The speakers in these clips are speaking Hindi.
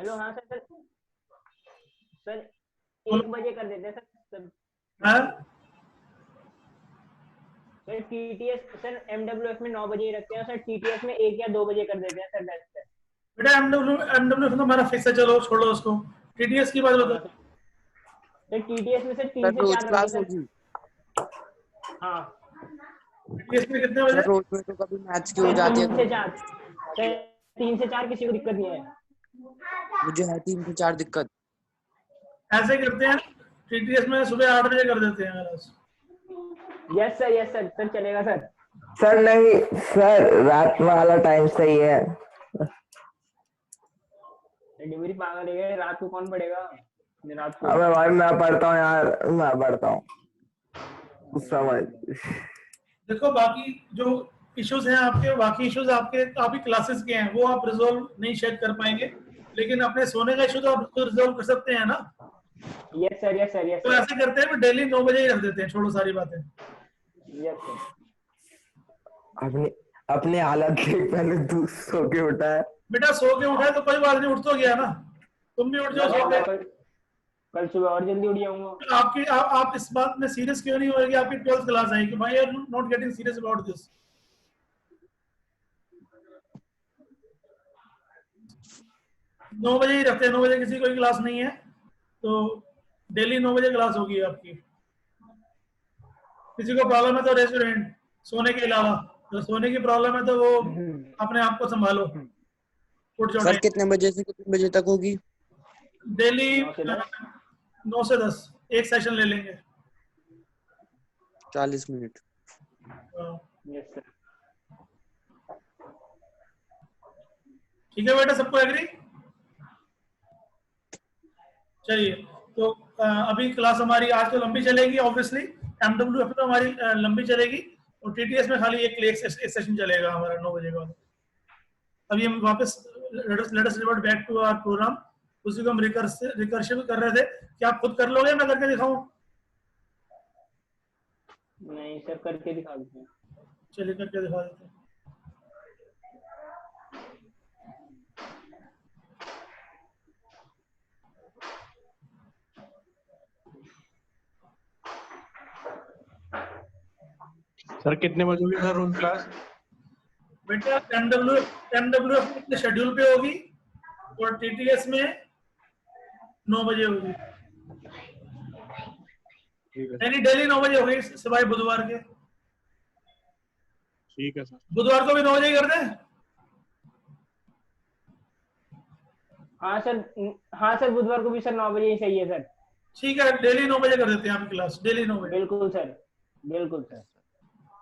हेलो, हाँ सर सर। सर बोलो। 1 बजे कर देते हैं सर सब। हाँ सर टीटीएस सर एमडब्ल्यूएफ में 9 बजे ही रखते हैं सर, टीटीएस में 1 या 2 बजे कर देते हैं सर, बेस्ट है। बेटा, एमडब्ल्यू तो हमारा फिक्स है, चलो छोड़ो उसको। टीटीएस की बात हाँ बताओ। सर टीटीएस में सर सर 3 से रोज 4 रख दी क्लास सर। होगी? हाँ टीटीएस में कितने बजे? सर रोज में तो कभी मैथ्स की हो सर जाती है, 3 से 4 सर, 3 से 4 किसी को दिक्कत नहीं है। मुझे है 3 से 4 दिक्कत। ऐसे करते हैं, टीटीएस में सुबह 8 बजे कर देते हैं class. Yes sir, yes sir, sir चलेगा सर। सर नहीं सर, रात वाला टाइम सही है। डिलीवरी पागल है, रात को कौन पड़ेगा रात को। अबे भाई मैं पढ़ता हूँ यार, मैं पढ़ता हूँ समझ। देखो, बाकी जो इश्यूज हैं आपके, बाकी इश्यूज आपकी क्लासेस के हैं, वो आप रिजोल्व नहीं शायद कर पाएंगे, लेकिन अपने सोने का इशू तो आप उसको रिजोल्व कर सकते हैं ना। Yes sir, yes sir, yes तो सर, ऐसे करते हैं, डेली 9 बजे ही रख देते हैं, छोड़ो सारी बातें। Yes sir. अपनी अपनी हालत देख, पहले तू सो के उठा है। बेटा सो के उठा है तो कोई बात नहीं, उठ तो गया ना। तुम भी उठ जाओ सो के। कल सुबह और जल्दी उठ जाऊंगा। आप इस बात में सीरियस क्यों नहीं होगी? आपकी 12th क्लास है कि भाई are not getting serious about this. 9 बजे ही रखते हैं, 9 बजे किसी कोई क्लास नहीं है, तो डेली 9 बजे क्लास होगी आपकी। किसी को प्रॉब्लम है तो रेस्टोरेंट, सोने के अलावा, तो सोने की प्रॉब्लम है तो वो अपने आप को संभालो, उठ जाओ सर टाइम। कितने बजे से कितने बजे तक होगी? डेली 9 से 10। 9 से 10 एक सेशन ले लेंगे। 40 मिनट। Yes sir. ठीक है बेटा, सबको एग्री? चलिए, तो अभी क्लास हमारी आज तो लंबी चलेगी ऑब्वियसली। एमडब्ल्यूएफ तो हमारी लंबी चलेगी, और टीटीएस में खाली एक सेशन चलेगा हमारा 9 बजे का। अभी हम वापस let us revert back to our programme. उसी को हम रिकर्सिव कर रहे थे। क्या आप खुद कर लोगे, मैं करके दिखाऊं? नहीं सर, करके दिखा दीजिए। चलिए करके दिखा देते हैं। सर कितने बजे होगी सर रोज क्लास? बेटा एमडब्ल्यूएफ अपने शेड्यूल पे होगी, और टीटीएस में 9 बजे होगी। ठीक है यानी डेली 9 बजे होगी सिवाय बुधवार के। ठीक है सर। बुधवार को भी 9 बजे ही कर दें? हाँ सर, हाँ सर, बुधवार को भी सर 9 बजे ही सही है सर। ठीक है, डेली 9 बजे कर देते हैं आपकी क्लास, डेली 9 बजे। बिल्कुल सर, बिल्कुल सर।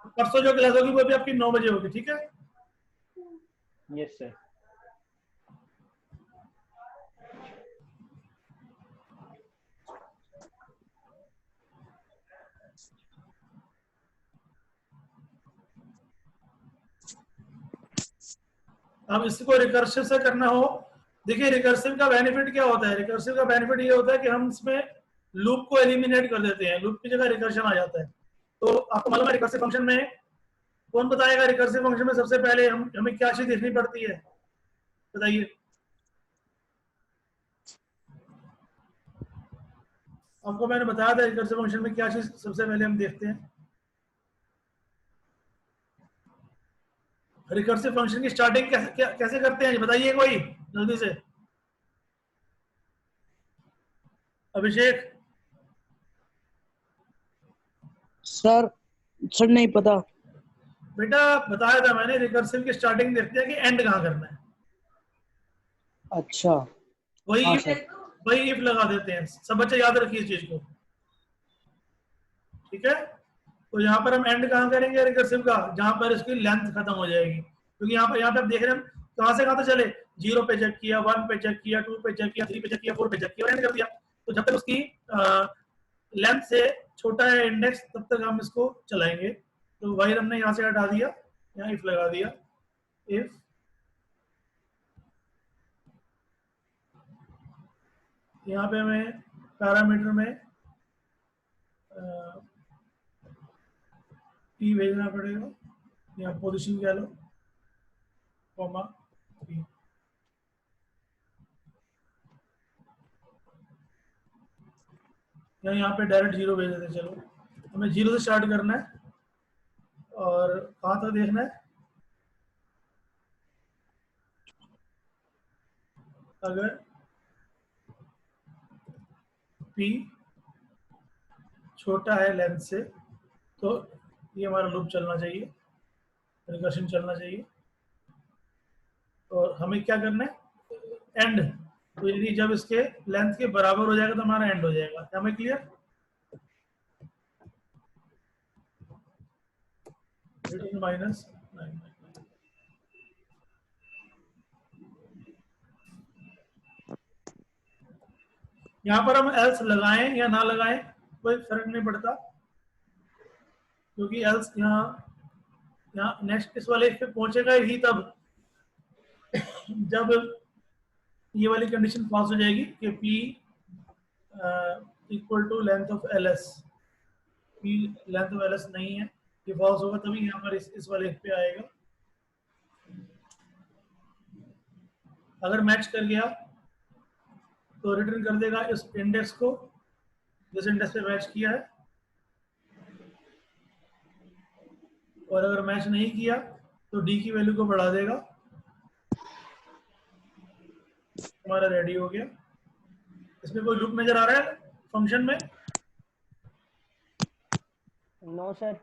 परसों जो क्लास होगी वो भी आपकी 9 बजे होगी, ठीक है? Yes sir. अब इसको रिकर्सिव से करना हो, देखिए रिकर्सिव का बेनिफिट क्या होता है? रिकर्सिव का बेनिफिट ये होता है कि हम इसमें लूप को एलिमिनेट कर देते हैं, लूप की जगह रिकर्शन आ जाता है। तो आपको मालूम है रिकर्सिव फंक्शन में, कौन बताएगा रिकर्सिव फंक्शन में सबसे पहले हमें क्या चीज देखनी पड़ती है? बताइए। आपको मैंने बताया था रिकर्सिव फंक्शन में क्या चीज सबसे पहले हम देखते हैं। रिकर्सिव फंक्शन की स्टार्टिंग कैसे करते हैं, बताइए कोई जल्दी से। अभिषेक? सर सर नहीं पता। बेटा बताया था मैंने, रिकर्सिव की स्टार्टिंग देखते हैं कि एंड कहाँ करना है। अच्छा वही हाँ if, सर। वही इफ लगा देते हैं। सब बच्चे याद रखिए इस चीज को, ठीक है? तो यहाँ पर हम एंड कहाँ करेंगे रिकर्सिव का? जहां पर इसकी लेंथ खत्म हो जाएगी, क्योंकि यहाँ पे आप देख रहे हैं कहाँ से कहाँ तक चले। 0 पे चेक किया, 1 पे चेक किया, 2 पे चेक किया, 3 पे चेक किया, 4 पे चेक किया और एंड कर दिया। तो जब तक उसकी लेंथ से छोटा है इंडेक्स, तब तक हम इसको चलाएंगे। तो वही हमने यहाँ से हटा दिया, यहाँ इफ लगा दिया। इफ यहाँ पे हमें पैरामीटर में p भेजना पड़ेगा, या पोजीशन कह लो। Comma P. यहाँ पे डायरेक्ट जीरो भेज देते हैं। चलो हमें जीरो से स्टार्ट करना है और कहाँ तक देखना है, अगर p छोटा है लेंथ से तो ये हमारा लूप चलना चाहिए, रिकर्शन चलना चाहिए। और हमें क्या करना है, एंड। तो यदि जब इसके लेंथ के बराबर हो जाएगा तो हमारा एंड हो जाएगा। क्या हमें क्लियर? माइनस यहाँ पर हम एल्स लगाएं या ना लगाएं कोई फर्क नहीं पड़ता, क्योंकि एल्स यहाँ नेक्स्ट इस वाले पे पहुंचेगा ही तब जब ये वाली कंडीशन पास हो जाएगी कि p equal to length of L S. p length of L S नहीं है, ये फॉल्स होगा तभी यहाँ पर इस वाले पे आएगा। अगर मैच कर गया तो रिटर्न कर देगा इस इंडेक्स को जिस इंडेक्स पे मैच किया है, और अगर मैच नहीं किया तो डी की वैल्यू को बढ़ा देगा। हमारा रेडी हो गया। इसमें कोई लूप नजर आ रहा है फंक्शन में? No sir.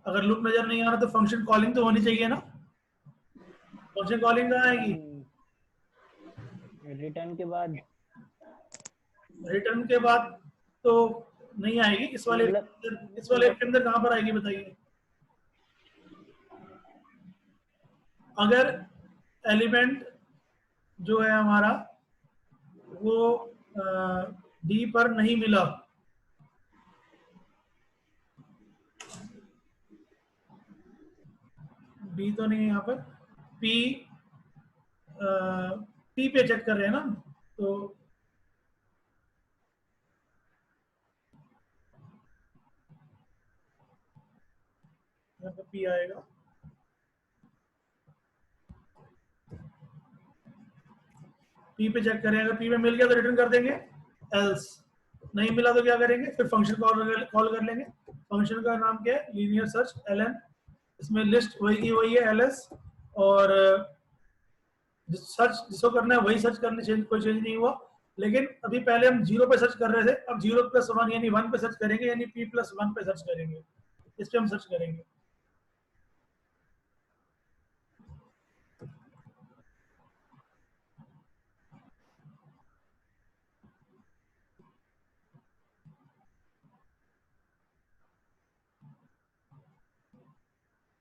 अगर लूप नजर नहीं आ रहा तो फंक्शन कॉलिंग तो होनी चाहिए ना। फंक्शन कॉलिंग कहाँ आएगी? रिटर्न के बाद। रिटर्न के बाद तो नहीं आएगी। इस वाले के अंदर कहाँ पर आएगी बताइए? अगर एलिमेंट जो है हमारा वो डी पर नहीं मिला, डी तो नहीं है यहाँ पर, पी पे चेक कर रहे हैं ना, तो यहाँ पर पी आएगा। पी पे चेक करें, अगर पी पे मिल गया तो रिटर्न कर देंगे, एल्स नहीं मिला तो क्या करेंगे, फिर फंक्शन कॉल कर लेंगे। फंक्शन का नाम क्या है? Linear search ln। इसमें लिस्ट वही की वही है ls, और सर्च जिसको करना है वही सर्च करने, कोई चेंज नहीं हुआ। लेकिन अभी पहले हम 0 पे सर्च कर रहे थे, अब 0+1 यानी 1 पे सर्च करेंगे, यानी p+1 पे सर्च करेंगे। इस पे हम सर्च करेंगे।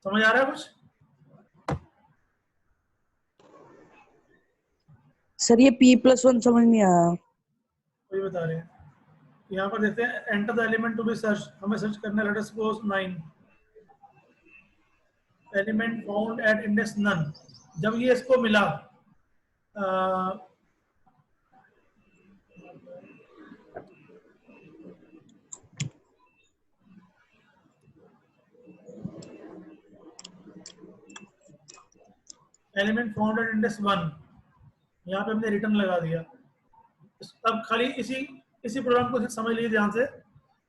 समझ आ रहा है कुछ? सर ये p+1 समझ नहीं आया। वही बता रहे हैं। यहाँ पर देखते हैं, enter the element to be search. हमें सर्च करना है, let us suppose 9 element found at index none. जब ये इसको मिला एलिमेंट फाउंड एट इंडेक्स 1, यहाँ पे हमने रिटर्न लगा दिया। अब खाली इसी प्रोग्राम को समझ लीजिए ध्यान से।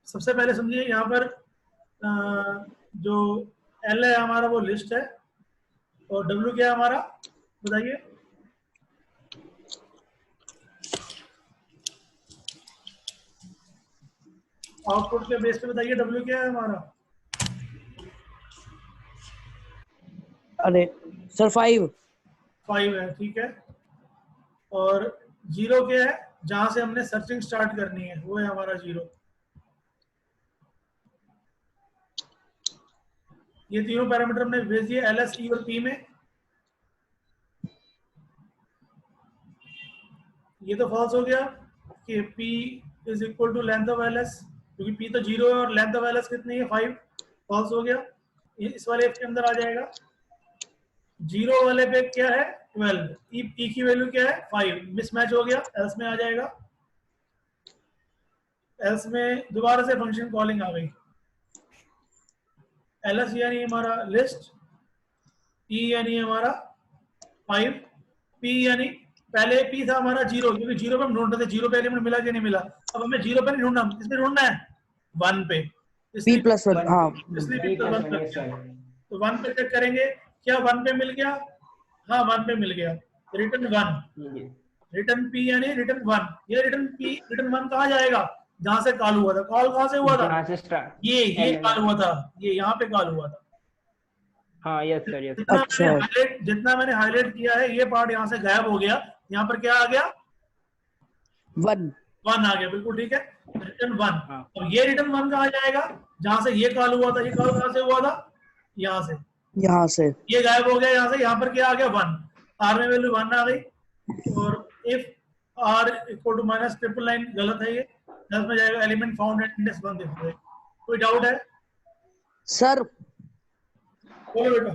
सबसे पहले समझिए, यहाँ पर जो एल है हमारा वो लिस्ट है, और डब्ल्यू क्या है हमारा, बताइए? आउटपुट के बेस पे बताइए डब्ल्यू क्या है हमारा? अरे सर 5 है, ठीक है। और 0 क्या है? जहां से हमने सर्चिंग स्टार्ट करनी है वो है हमारा 0। ये तीनों पैरामीटर हमने भेज दिए ls, e और p में। ये तो फॉल्स हो गया कि p is equal to length of ls, क्योंकि p तो 0 है और लेंथ ऑफ ls कितनी है? 5। फॉल्स हो गया। इस वाले के अंदर आ जाएगा। 0 वाले पे क्या है? 12। e की वैल्यू क्या है? 5। मिसमैच हो गया, एल्स में आ जाएगा। एल्स में दोबारा से फंक्शन कॉलिंग आ गई। ls यानी हमारा लिस्ट, e यानी हमारा 5 P यानी पहले P था हमारा 0, क्योंकि 0 पे हम ढूंढ रहे थे, 0 पे एलिमेंट मिला कि नहीं मिला। अब हमें 0 पे नहीं ढूंढना, किस पे ढूंढना है? 1 पे, P plus 1 हाँ इसलिए P P plus 1 plus 1, पे yes sir. तो 1 पे चेक करेंगे, क्या 1 पे मिल गया? हाँ 1 पे मिल गया, रिटर्न 1, रिटर्न P यानी रिटर्न 1। ये रिटर्न P रिटर्न 1 कहाँ जाएगा? जहां से कॉल हुआ था। कॉल कहां से हुआ था? जहाँ से स्टार्ट, ये कॉल हुआ था, ये यहाँ पे कॉल हुआ था। हाँ यस सर यस। अच्छा जितना मैंने हाईलाइट किया है, ये पार्ट यहाँ से गायब हो गया, यहाँ पर क्या आ गया? 1 1 आ गया, बिल्कुल ठीक है, रिटर्न 1। हाँ। अब ये रिटर्न 1 कहाँ जाएगा? जहां से ये कॉल हुआ था। ये कॉल कहां से हुआ था? यहाँ से, यहाँ से ये गायब हो गया यहाँ से। यहाँ पर क्या आ गया? 1। आर में वैल्यू 1 आ गई। और if R equal to minus 999 गलत है, ये 10 में जाएगा, एलिमेंट फाउंड एट इंडेक्स 1 देखते हैं। कोई डाउट है? सर बोलो बेटा।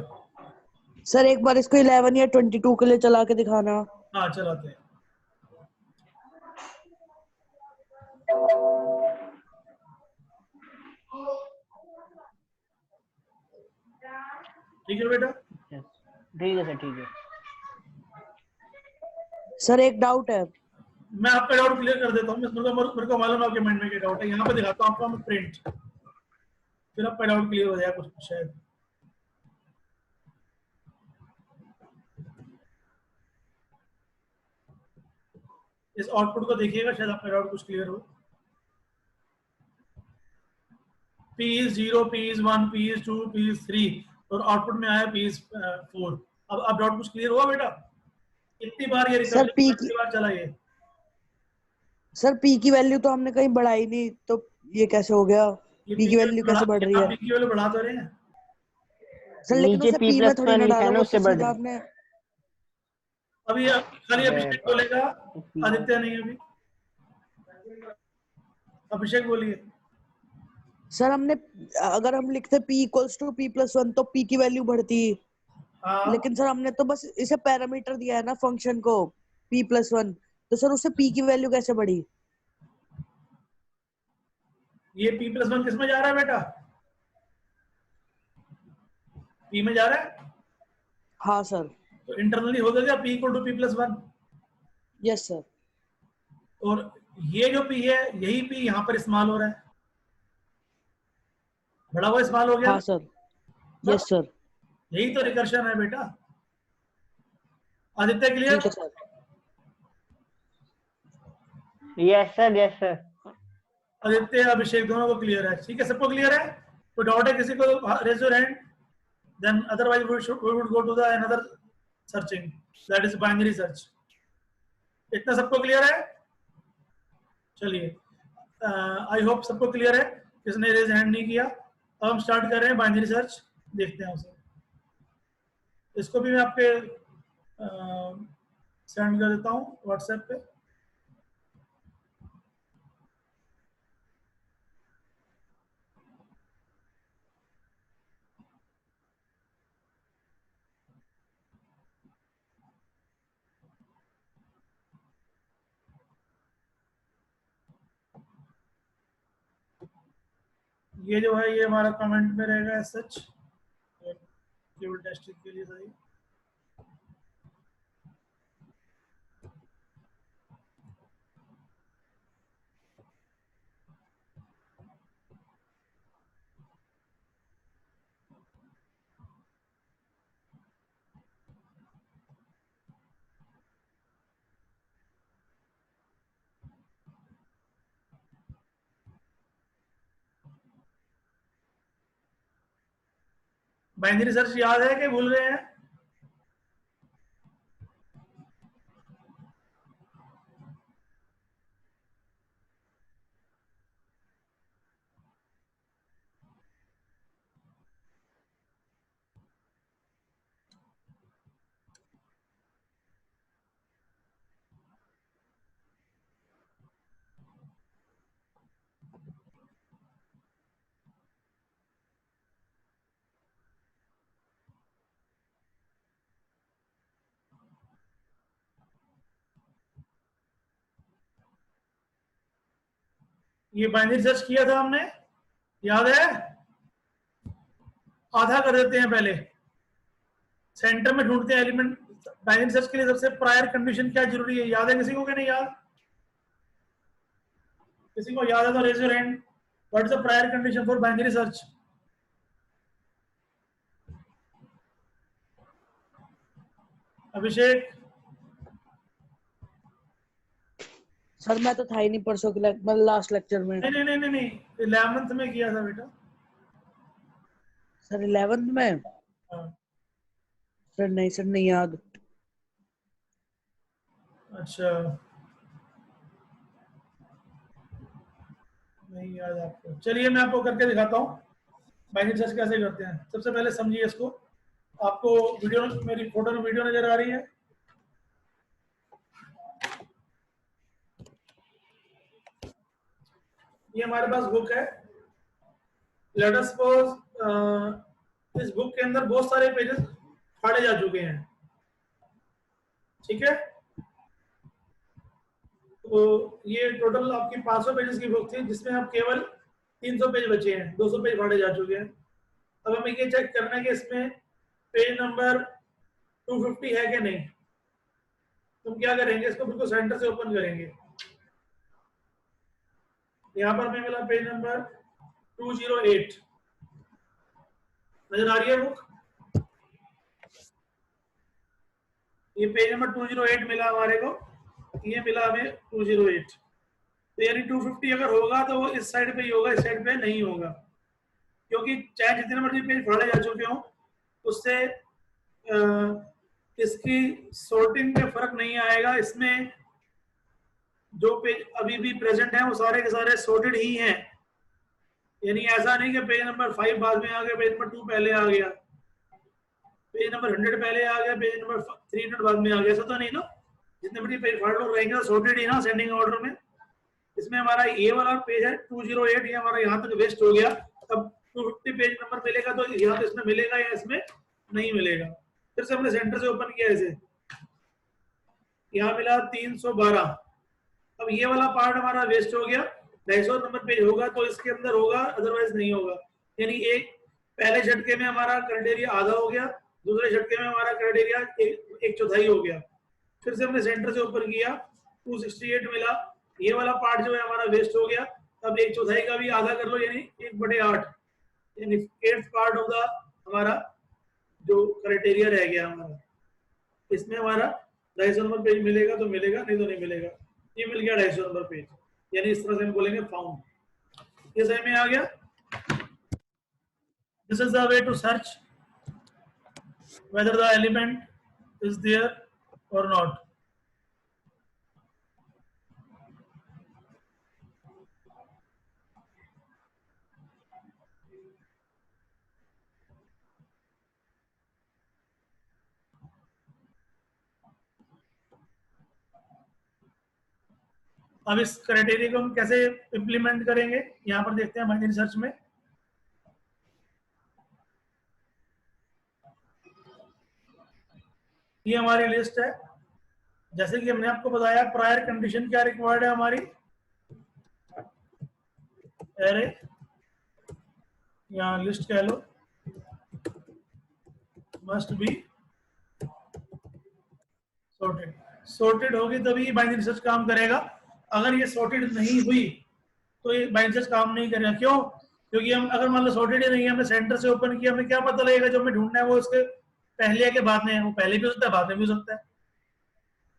सर एक बार इसको 11 या 22 के लिए चला के दिखाना। हाँ चलाते हैं। ठीक है बेटा। yes. ठीक है सर ठीक है। सर एक डाउट है। मैं आपका डाउट क्लियर कर देता हूँ। मेरे को मालूम है आपके माइंड में क्या डाउट है। यहाँ पे दिखाता हूँ आपको मैं प्रिंट, फिर आपका डाउट क्लियर हो जाएगा कुछ शायद। इस आउटपुट को देखिएगा, शायद आपका डाउट कुछ क्लियर हो। P is 0, P is 1, P is 2, P is 3 और आउटपुट में आया P is 4। अब डाउट कुछ क्लियर हुआ बेटा? कितनी बार ये सर P की बार चला ये? सर P की वैल्यू तो हमने कहीं बढ़ाई नहीं, तो ये कैसे हो गया? P की वैल्यू कैसे बढ़ रही है? P की वैल्यू बढ़ा तो रहे हैं सर, लेकिन नीचे उसे P P में plus थोड़ी 1 ना लिखा डाला, है ना, वो उससे तो बढ़ सीधा रही। आपने। अभी खाली अभिषेक बोलेगा, आदित्य नहीं। अभी अभिषेक बोलिए। सर हमने, अगर हम लिखते P equals to P plus 1 तो P की वैल्यू बढ़ती। हाँ लेकिन सर हमने तो बस इसे पैरामीटर दिया है ना फंक्शन को, P plus 1, तो सर उससे P की वैल्यू कैसे बढ़ी? ये P plus 1 किस में जा रहा है बेटा? P में जा रहा है। हाँ सर। तो इंटरनली हो गया P equal to P plus 1। Yes sir. और ये जो P है, यही P यहाँ पर इस्तेमाल हो रहा है, बड़ा हुआ इस्तेमाल हो गया। हाँ सर। Yes sir. यही तो रिकर्शन है बेटा। आदित्य क्लियर? ठीक है sir. Yes sir yes sir. Aditya Abhishek दोनों को क्लियर है? ठीक है, सबको क्लियर है? तो डाउट है किसी को? Raise your hand, then otherwise we would go to the another searching, that is binary search. इतना सबको क्लियर है? चलिए, आई होप सबको क्लियर है। किसने रेज हैंड नहीं किया? अब हम स्टार्ट कर रहे हैं बाइनरी सर्च, देखते हैं उसे। इसको भी मैं आपके सेंड कर देता हूँ व्हाट्सएप पे। ये जो है, ये हमारा कमेंट में रहेगा सच, केवल टेस्टिंग के लिए सही। बाइनरी सर्च याद है कि भूल गए हैं? ये बाइनरी सर्च किया था हमने, याद है? आधा कर देते हैं पहले, सेंटर में ढूंढते हैं एलिमेंट, बाइनरी सर्च के लिए सबसे प्रायर कंडीशन क्या जरूरी है, याद है किसी को कि नहीं याद? किसी को याद है तो raise your hand. What is the prior condition for binary search? Abhishek? Sir मैं तो था ही नहीं परसों के मतलब लास्ट लेक्चर में। नहीं नहीं नहीं नहीं, 11th में किया था बेटा। सर 11th में? हाँ। सर नहीं याद। अच्छा, नहीं याद आपको? चलिए मैं आपको करके दिखाता हूँ बाइनरी सर्च कैसे करते हैं। सबसे पहले समझिए इसको। आपको वीडियो, मेरी फोटो में वीडियो नजर आ रही है? ये हमारे पास बुक है। लेट अस सपोज इस बुक के अंदर बहुत सारे पेजेस फाड़े जा चुके हैं, ठीक है? तो ये टोटल आपकी 500 पेजेस की बुक थी, जिसमें अब केवल 300 पेज बचे हैं, 200 पेज फाड़े जा चुके हैं। अब हमें ये चेक करना है कि इसमें पेज नंबर 250 है कि नहीं। तुम क्या करेंगे, इसको बिल्कुल सेंटर से ओपन करेंगे। यहाँ पर हमें मिला पेज नंबर 208, नजर आ रही है बुक? ये पेज नंबर 208 मिला हमारे को, ये मिला हमें 208। तो यानी 250 अगर होगा तो वो इस साइड पे ही होगा, इस साइड पे नहीं होगा, क्योंकि चाहे जितने मर्जी पेज फाड़े जा चुके हों, उससे इसकी सॉर्टिंग पे फर्क नहीं आएगा। इसमें जो पेज अभी भी प्रेजेंट है वो सारे के सारे सॉर्टेड ही हैं। यानी ऐसा नहीं कि पेज नंबर 5 बाद में आ गया, पेज नंबर 2 पहले आ गया, पेज नंबर 100 पहले आ गया, पेज नंबर 300 बाद में आ गया, ऐसा तो नहीं ना। जितने बड़ी पेज फाड़ लोग रहेंगे सॉर्टेड ही ना असेंडिंग ऑर्डर में। इसमें हमारा ये वाला पेज है 208, ये हमारा यहाँ तक वेस्ट हो गया। अब 250 पेज नंबर मिलेगा तो यहाँ तो इसमें मिलेगा या इसमें नहीं मिलेगा। फिर से हमने सेंटर से ओपन किया इसे, यहाँ मिला 312। अब ये वाला पार्ट हमारा वेस्ट हो गया। 250 नंबर पेज होगा तो इसके अंदर होगा, अदरवाइज नहीं होगा। यानी एक पहले झटके में हमारा क्राइटेरिया आधा हो गया, दूसरे झटके में हमारा क्राइटेरिया एक चौथाई हो गया। फिर से हमने सेंटर से ओपन किया, 268 मिला। ये वाला पार्ट जो है हमारा वेस्ट हो गया। अब एक चौथाई का भी आधा कर लो, यानी 1/8, यानी 8th पार्ट ऑफ द हमारा जो क्राइटेरिया रह गया हमारा। इसमें हमारा 250 नंबर पेज मिलेगा तो मिलेगा, नहीं तो नहीं मिलेगा। ये मिल गया 250 नंबर पेज, यानी इस तरह से हम बोलेंगे फाउंड। ये सही में आ गया। This is the way to search whether the element is there or not. अब इस क्राइटेरिया को हम कैसे इंप्लीमेंट करेंगे, यहाँ पर देखते हैं बाइनरी सर्च में। ये हमारी लिस्ट है। जैसे कि हमने आपको बताया प्रायर कंडीशन क्या रिक्वायर्ड है हमारी, एरे यहाँ लिस्ट कह लो, मस्ट बी सॉर्टेड। सॉर्टेड होगी तभी बाइनरी सर्च काम करेगा। अगर ये सॉर्टेड नहीं हुई तो ये बाइनरी सर्च काम नहीं करेगा। क्यों? क्योंकि हम अगर मान लो सॉर्टेड ही नहीं है, हमने सेंटर से ओपन किया, हमें क्या पता लगेगा जो हमें ढूंढना है वो उसके पहले है कि बाद में है। वो पहले भी हो सकता है, बाद में भी हो सकता है।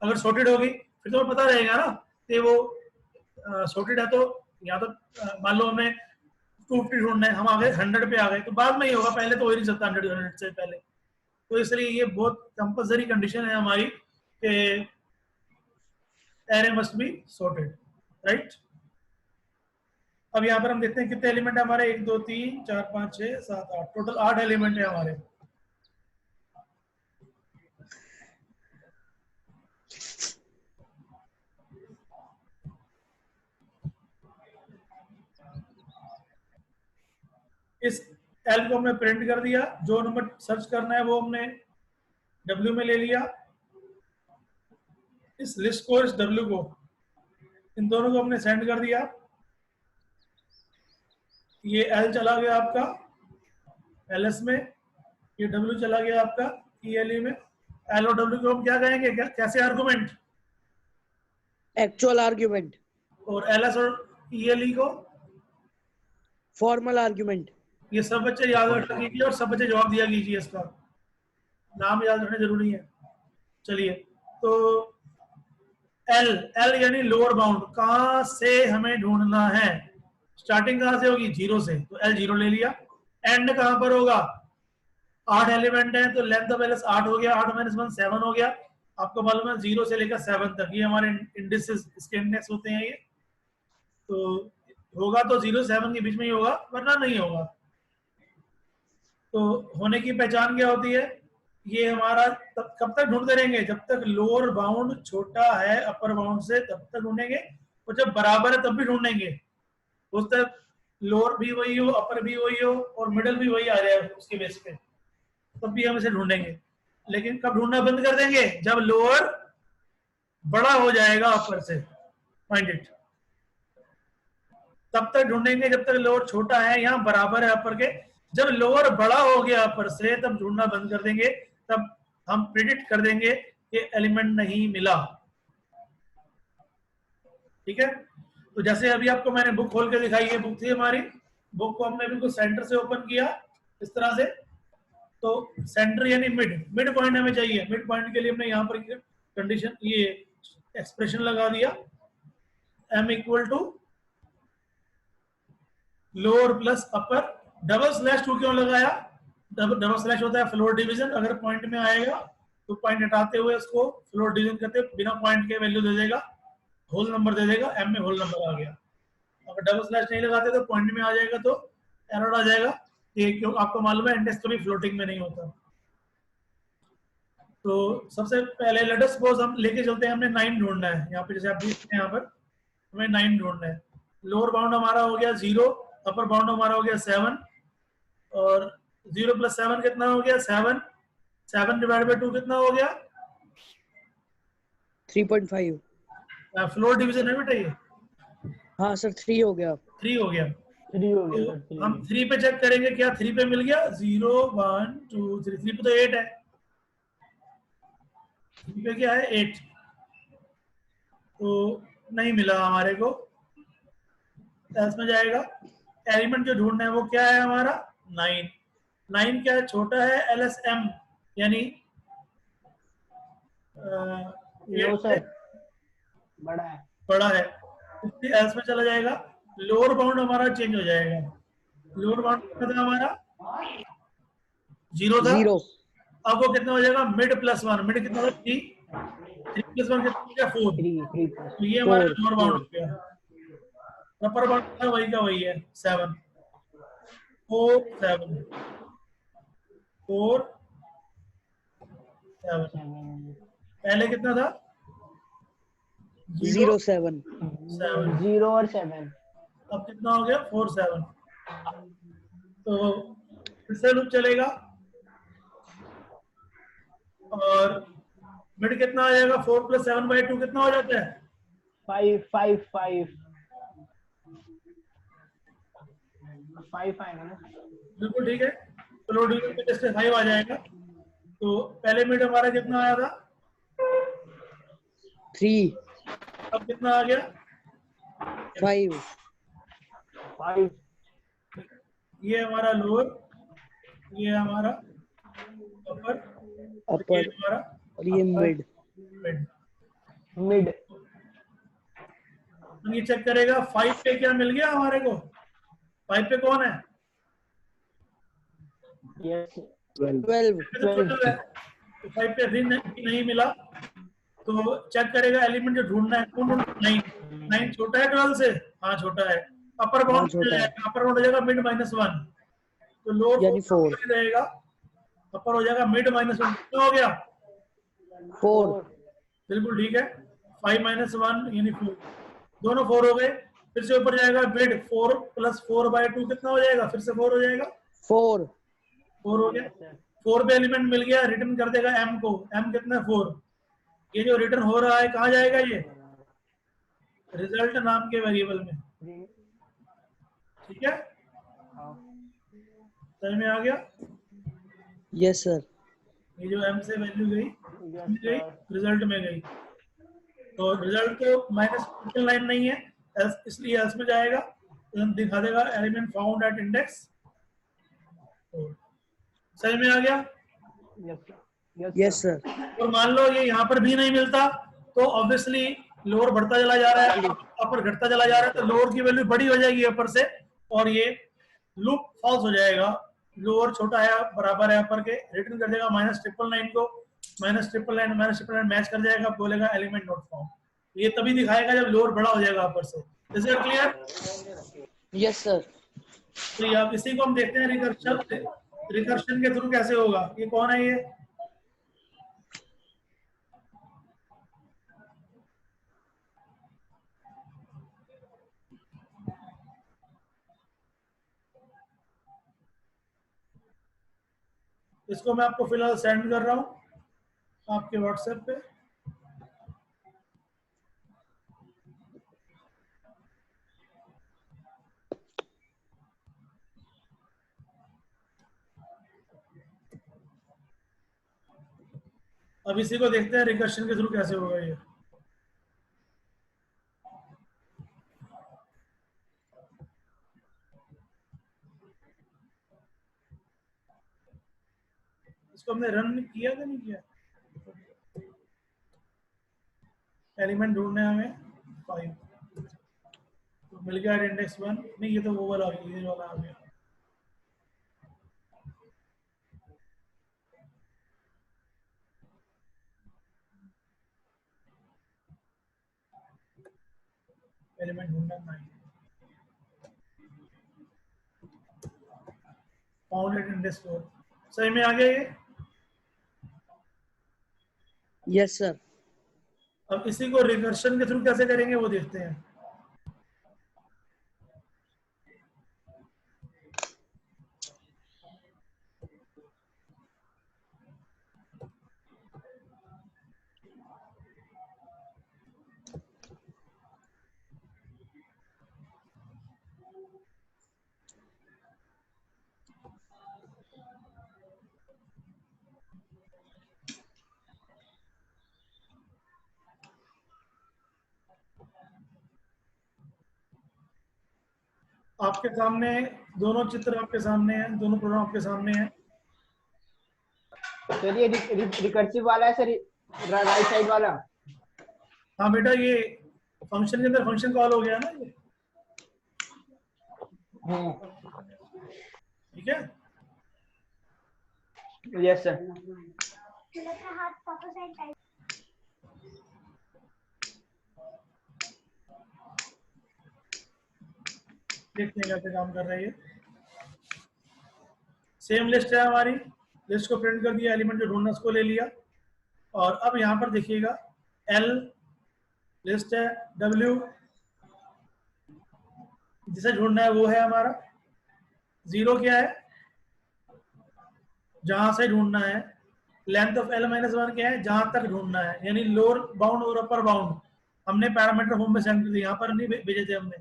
अगर सॉर्टेड होगी फिर तो पता रहेगा ना कि वो सॉर्टेड है। तो यहाँ तो मान लो हमें 250 ढूंढना है, हम आ गए 100 पे आ गए, तो बाद में ही होगा, पहले तो हो ही नहीं सकता 100 से पहले। तो इसलिए ये बहुत कंपल्सरी कंडीशन है हमारी कि array must be sorted, right. अब यहाँ पर हम देखते हैं कितने एलिमेंट है हमारे, 1 2 3 4 5 6 7 8, टोटल 8 एलिमेंट है हमारे। इस एल को हमने प्रिंट कर दिया, जो नंबर सर्च करना है वो हमने डब्ल्यू में ले लिया। इस लिस्ट को, इस डब्ल्यू को, इन दोनों को हमने सेंड कर दिया। ये एल चला गया आपका एलएस में, ये डब्ल्यू चला गया आपका ईएलई में। एल और डब्ल्यू को हम क्या कहेंगे, कैसे आर्गुमेंट, एक्चुअल आर्ग्यूमेंट, और एल एस और ई को फॉर्मल आर्ग्यूमेंट। ये सब बच्चे याद रख लीजिए और सब बच्चे जवाब दिया कीजिए, इसका नाम याद रखना जरूरी है। चलिए, तो एल एल यानी लोअर बाउंड, कहां से हमें ढूंढना है, स्टार्टिंग कहां से होगी, 0 से, तो एल 0 ले लिया। एंड कहां पर होगा, 8 एलिमेंट है तो लेंथ ऑफ एल 8 हो गया, 8 - 1 7 हो गया। आपको मालूम है 0 से लेकर 7 तक ये हमारे इंडिसेस, इसके इंडेक्स होते हैं ये, तो होगा तो 0 7 के बीच में ही होगा, वरना नहीं होगा। तो होने की पहचान क्या होती है, ये हमारा कब तक ढूंढते रहेंगे, जब तक लोअर बाउंड छोटा है अपर बाउंड से तब तक ढूंढेंगे, और जब बराबर है तब भी ढूंढेंगे, उस तक लोअर भी वही हो, अपर भी वही हो, और मिडल भी वही आ जाए उसके बेस पे, तब भी हम इसे ढूंढेंगे। लेकिन कब ढूंढना बंद कर देंगे, जब लोअर बड़ा हो जाएगा अपर से, फाइंड इट, तब तक ढूंढेंगे जब तक लोअर छोटा है, यहाँ बराबर है अपर के। जब लोअर बड़ा हो गया अपर से तब ढूंढना बंद कर देंगे, तब हम प्रिडिक्ट कर देंगे कि एलिमेंट नहीं मिला। ठीक है, तो जैसे अभी आपको मैंने बुक खोल के दिखाई है, बुक थी हमारी, बुक को हमने बिल्कुल सेंटर से ओपन किया इस तरह से, तो सेंटर यानी मिड पॉइंट हमें चाहिए। मिड पॉइंट के लिए हमने यहाँ पर कंडीशन, ये एक्सप्रेशन लगा दिया, m = लोअर प्लस अपर, डबल स्लैश 2 क्यों लगाया, डबल स्लैश होता है फ्लोर डिवीजन, अगर पॉइंट में आएगा तो पॉइंट हटाते हुए उसको फ्लोर डिवीजन करते, बिना पॉइंट के वैल्यू दे देगा, होल नंबर दे देगा, m में होल नंबर आ गया। अगर डबल स्लैश नहीं लगाते तो पॉइंट में आ जाएगा तो एरर आ जाएगा, ये क्यों आपको मालूम है इंडेक्स कभी फ्लोटिंग में नहीं होता। तो सबसे पहले लेट अस सपोज हम लेके चलते हैं, हमने 9 ढूंढना है, यहाँ पे जैसे आप देखते हैं यहाँ पर हमें 9 ढूंढना है। लोअर बाउंड हमारा हो गया 0, अपर बाउंड हमारा हो गया 7, और 0 + 7 कितना हो गया, 7, 7 / 2 कितना हो गया, 3.5। फ्लोर डिवीजन है बेटा ये, हाँ सर 3 हो गया। 3 हो गया। 3 हो गया तो सर, हम 3 पे चेक करेंगे, क्या 3 पे मिल गया, 0 1 2 3, 3 पे तो 8 है, 3 पे क्या है 8, तो नहीं मिला हमारे को, इसमें जाएगा। एलिमेंट जो ढूंढना है वो क्या है हमारा, 9। 9 क्या है, छोटा है LSM यानी नो सर, बड़ा है, बड़ा है, इसलिए एल्स में चला जाएगा। लोअर बाउंड हमारा चेंज हो जाएगा, लोअर बाउंड कितना था हमारा, 0 था, 0। अब वो कितना हो जाएगा, मिड + 1, मिड कितना था 3, 3 + 1 कितना हो गया 4, 3 तो ये हमारा लोअर बाउंड हो गया। अपर बाउंड वही का वही है 7, 4 7 4 7, पहले कितना था 0 7। 7, 0 और 7, अब कितना हो गया 4 7, तो फिर से लूप चलेगा, और मिड कितना आ जाएगा, 4 + 7/2 कितना हो जाता है, 5 5 5 5 आएगा ना, बिल्कुल ठीक है। फ्लोर डिवीजन पे जैसे 5 आ जाएगा, तो पहले मिड हमारा कितना आया था, 3 अब कितना आ गया 5। 5 ये हमारा लोअर, ये हमारा अपर, ये अपर हमारा और ये मिड। मिड। मिड, हम ये चेक करेगा 5 पे क्या मिल गया हमारे को, 5 पे कौन है, यस 12। तो 5 पे भी नहीं मिला, तो चेक करेगा एलिमेंट जो ढूंढना है कौन ढूंढना, 9 छोटा है 12 से, हाँ छोटा है। अपर बाउंड छोटा है। अपर बाउंड हो जाएगा मिड -1, तो लोअर यानी 4। रहेगा, अपर हो जाएगा मिड -1, कितना हो गया 4। बिल्कुल ठीक है, 5 - 1 यानी 4, दोनों 4 हो गए। फिर से ऊपर जाएगा मिड, 4 + 4/2 कितना हो जाएगा, फिर से 4 हो जाएगा, 4। 4 हो गया। 4 पे एलिमेंट मिल गया, रिटर्न कर देगा m को, m कितना है 4, ये जो रिटर्न हो रहा है कहाँ जाएगा, ये रिजल्ट नाम के वेरिएबल में, ठीक है समझ में आ गया। Yes sir. ये जो m से वैल्यू गई Yes, गई sir. रिजल्ट में गई, तो रिजल्ट तो माइनस ट्रिपल लाइन नहीं है, इसलिए एल्स में जाएगा, तो हम दिखा देगा एलिमेंट फाउंड एट इंडेक्स। सही में आ गया। Yes, sir. Yes, yes sir. Sir. और मान लो ये यहाँ पर भी नहीं मिलता, तो ऑब्वियसली लोअर बढ़ता चला जा रहा है, अपर घटता चला जा रहा है, तो लोअर की वैल्यू बड़ी हो जाएगी अपर से, और ये लूप फॉल्स हो जाएगा। लोअर छोटा है बराबर है अपर के, रिटर्न कर देगा माइनस ट्रिपल लाइन को, माइनस ट्रिपल लाइन मैच कर जाएगा, बोलेगा एलिमेंट नॉट फाउंड। ये तभी दिखाएगा जब लोअर बड़ा हो जाएगा अपर से। Is it clear? Yes sir. तो ये अब इसी को हम देखते हैं रिकर्शन के थ्रू कैसे होगा। ये कौन है ये? इसको मैं आपको फिलहाल सेंड कर रहा हूं आपके व्हाट्सएप पे। अब इसी को देखते हैं रिकर्शन के थ्रू कैसे होगा ये। इसको हमने रन किया था नहीं किया? एलिमेंट ढूंढना है हमें 5, तो मिल गया इंडेक्स 1। नहीं, ये तो वो वाला आ गया, ये वाला आ गया। एलिमेंट ढूंढना 9, फाउंड एट इंडेक्स 4। सही में आ गया ये। Yes sir. अब इसी को रिकर्शन के थ्रू कैसे करेंगे वो देखते हैं। आपके सामने दोनों चित्र आपके सामने हैं, दोनों प्रोग्राम आपके सामने हैं। सर ये रिकर्सिव वाला है सर, राइट साइड वाला। हाँ बेटा, ये फंक्शन के अंदर फंक्शन कॉल हो गया ना ये, ठीक है। Yes sir. देखते हैं कैसे काम कर रहा है ये। सेम लिस्ट है हमारी, लिस्ट को प्रिंट कर दिया, एलिमेंट जो ढूंढना उसको ले लिया, और अब यहाँ पर देखिएगा L लिस्ट है, W जिसे ढूंढना है वो है हमारा, 0 क्या है जहां से ढूंढना है, लेंथ ऑफ L-1 क्या है जहां तक ढूंढना है, यानी लोअर बाउंड और अपर बाउंड हमने पैरामीटर फॉर्म में सेंड कर दिए, यहाँ पर नहीं भेजे थे हमने,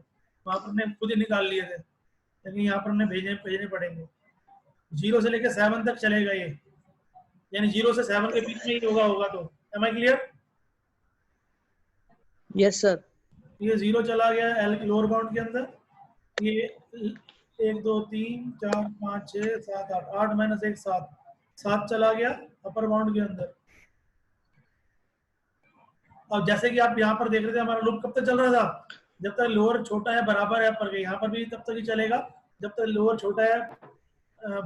वहां पर हमने खुद ही निकाल लिए थे, लेकिन यहाँ पर हमने भेजने पड़ेंगे। 0 से लेकर 7 तक चलेगा ये, यानी 0 से 7 के बीच में ही होगा तो। Am I clear? Yes sir. ये 0 चला गया एल लोअर बाउंड के अंदर, ये 1 2 3 4 5 6 7 8 8 माइनस 1 7 चला गया अपर बाउंड के अंदर। अब जैसे कि आप यहाँ पर देख रहे थे हमारा लूप कब तक चल रहा था, जब तक लोअर छोटा है बराबर है अपर के, यहाँ पर भी तब तक ही चलेगा जब तक लोअर छोटा है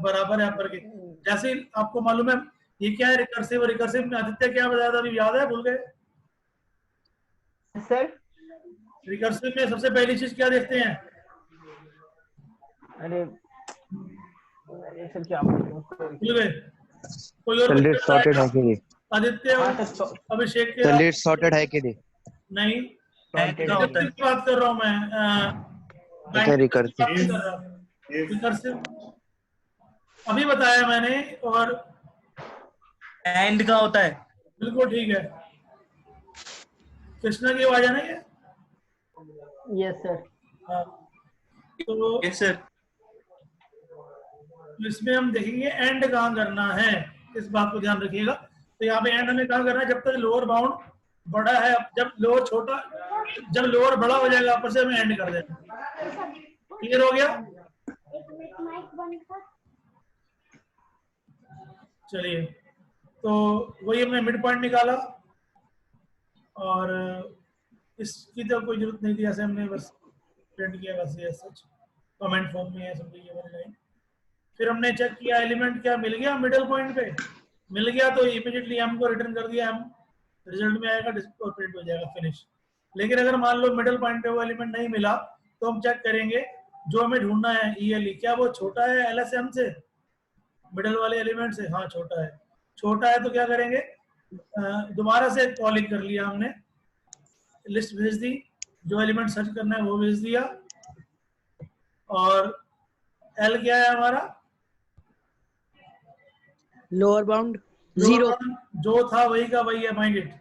बराबर है अपर के। जैसे आपको मालूम है ये क्या है रिकर्सिव, रिकर्सिव में आदित्य क्या बताया था अभी याद है, भूल गए? सर रिकर्सिव में सबसे पहली चीज क्या देखते हैं? अरे सर क्या भूल गए? कोई और लिस्ट सॉर्टेड है कि नहीं? आदित्य अभिषेक के लिस्ट सॉर्टेड है कि नहीं? नहीं, सॉर्टेड की बात कर रहा हूँ मैं। अच्छा, रिकर्सिव रिकर्सिव अभी बताया मैंने, और एंड का होता है। बिल्कुल ठीक है। कृष्णा की आवाज है ना ये? Yes sir. हाँ, तो यस सर। इसमें हम देखेंगे एंड कहाँ करना है, इस बात को ध्यान रखिएगा। तो यहाँ पे एंड हमें कहाँ करना है, जब तक लोअर बाउंड बड़ा है, जब लोअर छोटा, जब लोअर बड़ा हो जाएगा ऊपर से हमें एंड कर देना। क्लियर हो गया? चलिए, तो वही हमने मिड पॉइंट निकाला और इसकी तो कोई जरूरत नहीं थी, ऐसे हमने बस प्रिंट किया वैसे सच कमेंट फॉर्म में है सब ये वाली लाइन। फिर हमने चेक किया एलिमेंट क्या मिल गया, मिडिल पॉइंट पे मिल गया तो इमीडिएटली एम को रिटर्न कर दिया, एम रिजल्ट में आएगा और प्रिंट हो जाएगा फिनिश। लेकिन अगर मान लो मिडिल पॉइंट पे वो एलिमेंट नहीं मिला तो हम चेक करेंगे जो हमें ढूंढना है ई क्या वो छोटा है LSM से, मिडिल वाले एलिमेंट से? हाँ छोटा है। छोटा है तो क्या करेंगे, दोबारा से कॉलिंग कर लिया हमने, लिस्ट भेज दी, जो एलिमेंट सर्च करना है वो भेज दिया, और एल क्या है हमारा, लोअर बाउंड 0। जो था वही का वही है, माइंड इट।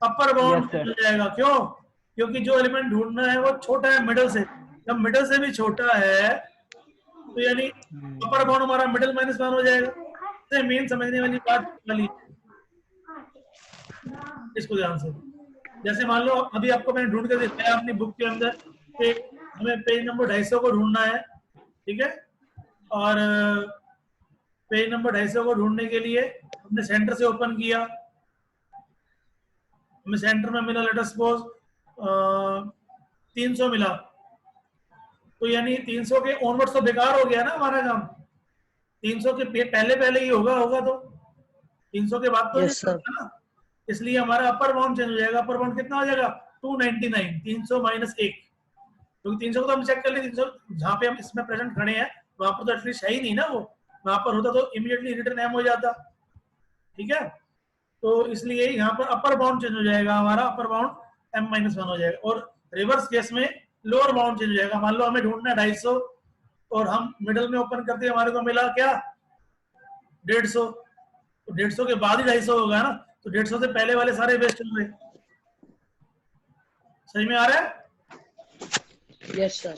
अपर बाउंड मिल जाएगा, क्यों? क्योंकि जो एलिमेंट ढूंढना है वो छोटा है मिडल से, जब मिडल से भी छोटा है तो यानी अपर बाउंड हमारा मिडल -1 हो जाएगा। तो मेन समझने वाली बात वाली, इसको ध्यान से। जैसे मान लो अभी आपको मैंने ढूंढ के दिखाया अपनी बुक के अंदर कि हमें पेज नंबर 250 को ढूंढना है, ठीक है, और पेज नंबर 250 को ढूंढने के लिए हमने सेंटर से ओपन किया, हमें सेंटर में मिला लेट अस सपोज 300 मिला, तो यानी 300 के ऑनवर्ड्स तो बेकार हो गया ना हमारा काम। 300 के पहले पहले ही होगा तो 300 के बाद तो नहीं होगा ना, इसलिए हमारा अपर बाउंड चेंज हो जाएगा। अपर बाउंड कितना हो जाएगा, 299, 300 - 1, क्योंकि 300 को तो हम चेक कर लें, 300 जहाँ पे हम इसमें प्रेजेंट खड़े हैं वहां पर तो एटलीस्ट है ही नहीं ना, वो वहां पर होता तो इमीडिएटली रिटर्न एम हो जाता, ठीक है। तो इसलिए यहाँ पर अपर बाउंड चेंज हो जाएगा हमारा, अपर बाउंड M-1 हो जाएगा, और रिवर्स केस में लोअर बाउंड चेंज हो जाएगा। मान लो हमें ढूंढना है 250 और हम मिडल में ओपन करते हैं, हमारे को मिला क्या 150, तो 150 के बाद ही 250 होगा ना, तो 150 से पहले वाले सारे वेस्ट हो गए। सही में आ रहा है? Yes sir.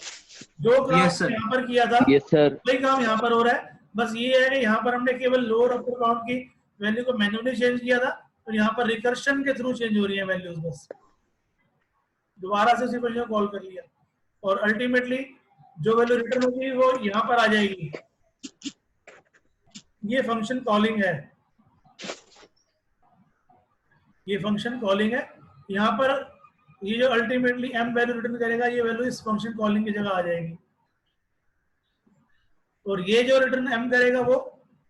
जो काम यहाँ पर किया था वही काम यहाँ पर हो रहा है, बस ये है कि यहाँ पर हमने केवल लोअर अपर बाउंड की वैल्यू को मैन्युअली चेंज किया था, तो यहाँ पर रिकर्शन के थ्रू चेंज हो रही है वैल्यूज, बस दोबारा से उसी पोजीशन कॉल कर लिया और अल्टीमेटली जो वैल्यू रिटर्न होगी वो यहाँ पर आ जाएगी। ये फंक्शन कॉलिंग है, ये फंक्शन कॉलिंग है। यहाँ पर ये जो अल्टीमेटली m वैल्यू रिटर्न करेगा, ये वैल्यू इस फंक्शन कॉलिंग की जगह आ जाएगी, और ये जो रिटर्न m करेगा वो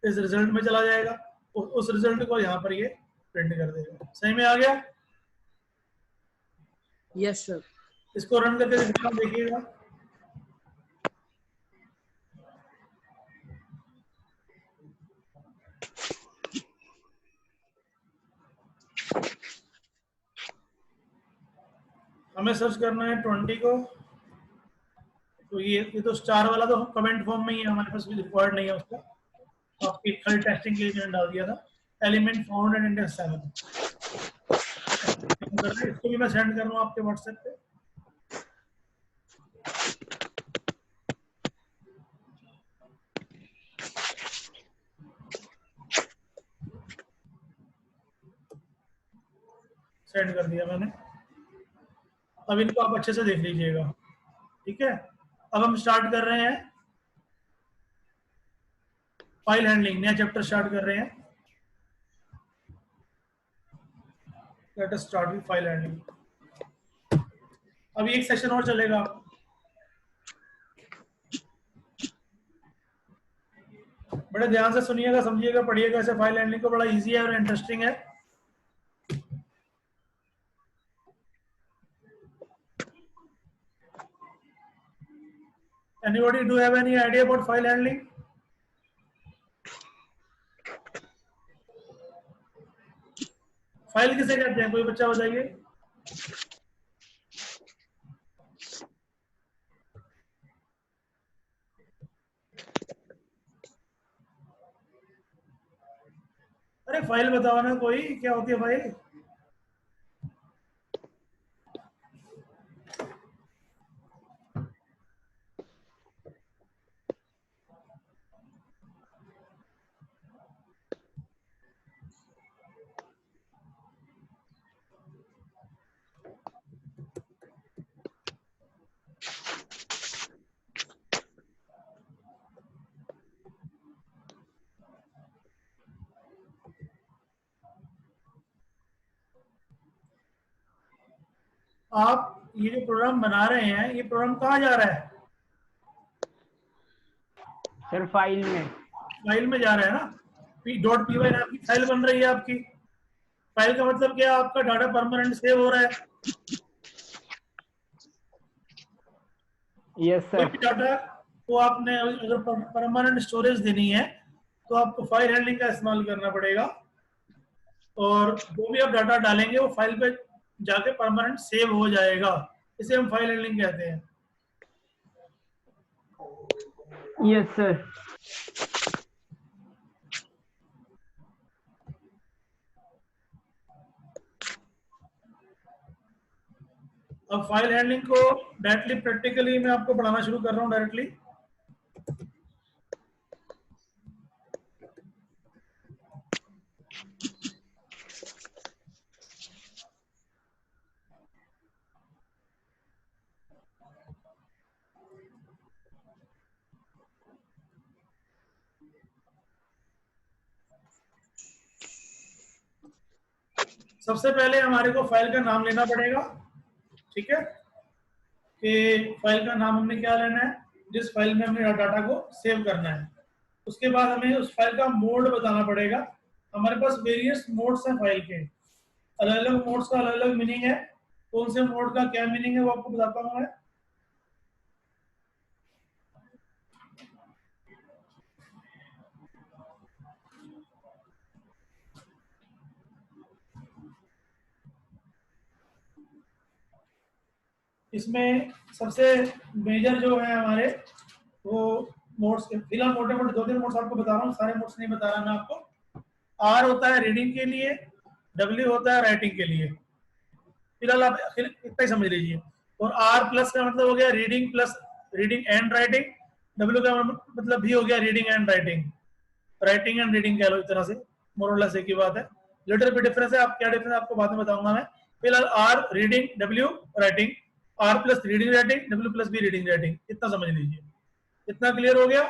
इस रिजल्ट में चला जाएगा, उस रिजल्ट को यहाँ पर ये प्रिंट कर देगा। सही में आ गया? Yes sir. इसको रन करके देखिएगा। हमें सर्च करना है 20 को, तो ये तो स्टार वाला तो कमेंट फॉर्म में ही है, हमारे पास भी रिक्वायर्ड नहीं है उसका, आपकी खाली टेस्टिंग के लिए मैंने डाल दिया था। एलिमेंट फाउंड एंड इंडेक्स 7, इसको भी मैं सेंड कर रहा हूँ आपके व्हाट्सएप पे। सेंड कर दिया मैंने, अब इनको आप अच्छे से देख लीजिएगा, ठीक है। अब हम स्टार्ट कर रहे हैं फाइल हैंडलिंग, नया चैप्टर स्टार्ट कर रहे हैं। Let us start with file handling. अभी एक सेशन और चलेगा, बड़े ध्यान से सुनिएगा, समझिएगा, पढ़िएगा ऐसे। फाइल हैंडलिंग को बड़ा इजी है और इंटरेस्टिंग है। Anybody do have any idea about file handling? File किसे कहते हैं, कोई बच्चा बताइए। अरे फाइल बताओ ना कोई, क्या होती है फाइल? आप ये जो प्रोग्राम बना रहे हैं, ये प्रोग्राम कहाँ जा रहा है? सर फाइल में। फाइल में जा रहा है ना। p.py आपकी फाइल बन रही है। आपकी फाइल का मतलब क्या? आपका डाटा परमानेंट सेव हो रहा है। यस कोई सर। भी डाटा को आपने अगर परमानेंट स्टोरेज देनी है तो आपको फाइल हैंडलिंग का इस्तेमाल करना पड़ेगा, और जो भी आप डाटा डालेंगे वो फाइल पे जाके परमानेंट सेव हो जाएगा। इसे हम फाइल हैंडलिंग कहते हैं। Yes sir. अब फाइल हैंडलिंग को डायरेक्टली प्रैक्टिकली मैं आपको पढ़ाना शुरू कर रहा हूँ डायरेक्टली। सबसे पहले हमारे को फाइल का नाम लेना पड़ेगा, ठीक है? कि फाइल का नाम हमने क्या लेना है, जिस फाइल में हमने डाटा को सेव करना है। उसके बाद हमें उस फाइल का मोड बताना पड़ेगा। हमारे पास वेरियस मोड्स हैं फाइल के, अलग अलग मोड्स का अलग अलग मीनिंग है। कौन से मोड का क्या मीनिंग है वो आपको बताता हूँ मैं। इसमें सबसे मेजर जो है हमारे वो मोड्स के, फिलहाल मोटे मोटे 2-3 मोड्स आपको बता रहा हूँ, सारे मोड्स नहीं बता रहा मैं आपको। आर होता है रीडिंग के लिए, डब्ल्यू होता है राइटिंग के लिए। फिलहाल आप इतना ही समझ लीजिए। और आर प्लस का मतलब हो गया reading plus reading and writing. W का मतलब भी हो गया reading and writing, writing and reading कह लो, इस तरह से मोरलेस एक ही बात है। लिटिल बिट डिफरेंस है, आप क्या डिफरेंस आपको बाद में बताऊंगा मैं। फिलहाल R reading, W writing, R plus reading writing, W plus भी रीडिंग राइटिंग, इतना समझ लीजिए। इतना क्लियर हो गया?